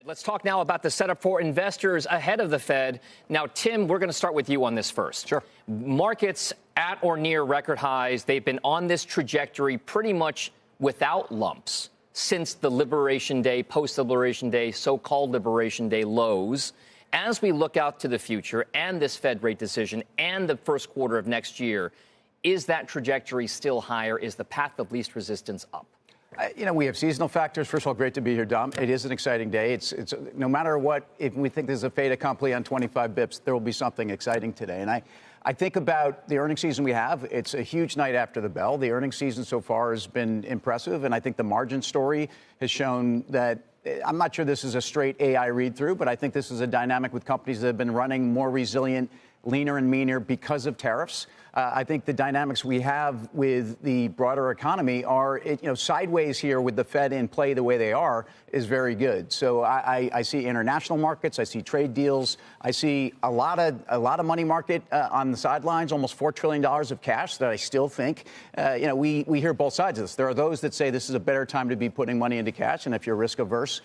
Let's talk now about the setup for investors ahead of the Fed. Now, Tim, we're going to start with you on this first. Sure. Markets at or near record highs. They've been on this trajectory pretty much without lumps since the Liberation Day, post-Liberation Day, so-called Liberation Day lows. As we look out to the future and this Fed rate decision and the first quarter of next year, is that trajectory still higher? Is the path of least resistance up? We have seasonal factors. First of all, great to be here, Dom. It is an exciting day. It's no matter what, if we think there's a fait accompli on 25 bips, there will be something exciting today. And I think about the earnings season we have. It's a huge night after the bell. The earnings season so far has been impressive. And I think the margin story has shown that I'm not sure this is a straight AI read through, but I think this is a dynamic with companies that have been running more resilient, leaner and meaner because of tariffs. I think the dynamics we have with the broader economy are, sideways here with the Fed in play the way they are is very good. So I see international markets. I see trade deals. I see a lot of money market on the sidelines, almost $4 trillion of cash that I still think, we hear both sides of this. There are those that say this is a better time to be putting money into cash. And if you're risk averse,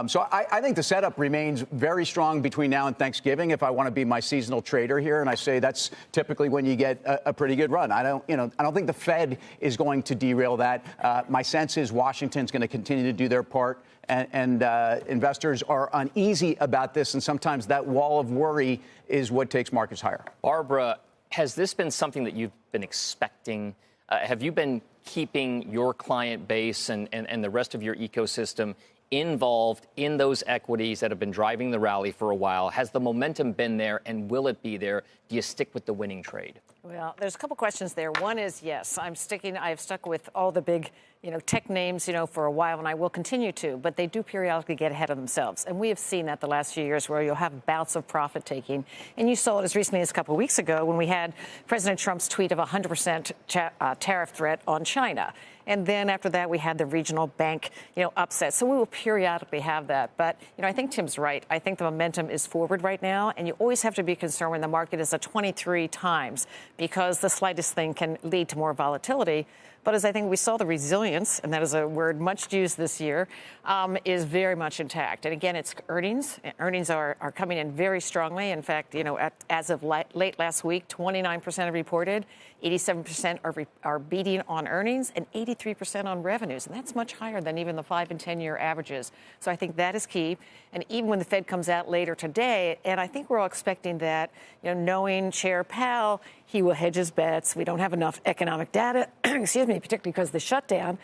so I think the setup remains very strong between now and Thanksgiving. If I want to be my seasonal trader here, and I say that's typically when you get a pretty good run. I don't think the Fed is going to derail that. My sense is Washington's going to continue to do their part, and investors are uneasy about this, and sometimes that wall of worry is what takes markets higher. Barbara, has this been something that you've been expecting? Have you been keeping your client base and the rest of your ecosystem involved in those equities that have been driving the rally for a while? Has the momentum been there, and will it be there? Do you stick with the winning trade? Well, there's a couple questions there. One is, yes, I've stuck with all the big, tech names, for a while, and I will continue to, but they do periodically get ahead of themselves. And we have seen that the last few years where you'll have bouts of profit taking. And you saw it as recently as a couple of weeks ago when we had President Trump's tweet of 100% tariff threat on China. And then after that, we had the regional bank, upset. So we will periodically have that. But, I think Tim's right. I think the momentum is forward right now. And you always have to be concerned when the market is at 23 times because the slightest thing can lead to more volatility. But as I think we saw, the resilience, and that is a word much used this year, is very much intact. And again, it's earnings. Earnings are coming in very strongly. In fact, as of late last week, 29% have reported, 87% are beating on earnings, and 83% on revenues. And that's much higher than even the 5- and 10-year averages. So I think that is key. And even when the Fed comes out later today, and I think we're all expecting that, knowing Chair Powell, he will hedge his bets. We don't have enough economic data, excuse me, particularly because of the shutdown.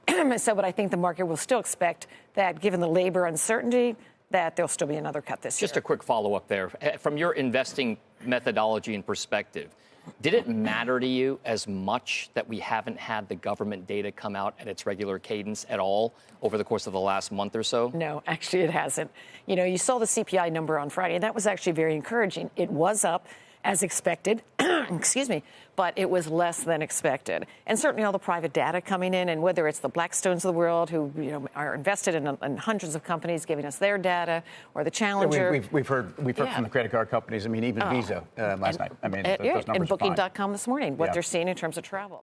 But I think the market will still expect that, given the labor uncertainty, that there'll still be another cut this year. Just a quick follow-up there. From your investing methodology and perspective, did it matter to you as much that we haven't had the government data come out at its regular cadence at all over the course of the last month or so? No, actually it hasn't. You saw the CPI number on Friday, and that was actually very encouraging. It was up as expected, excuse me, but it was less than expected. And certainly all the private data coming in, and whether it's the Blackstones of the world who are invested in hundreds of companies giving us their data, or the Challenger. Yeah, we've heard from the credit card companies. I mean, even Visa last night. I mean, those numbers and are fine. Booking.com this morning, what they're seeing in terms of travel.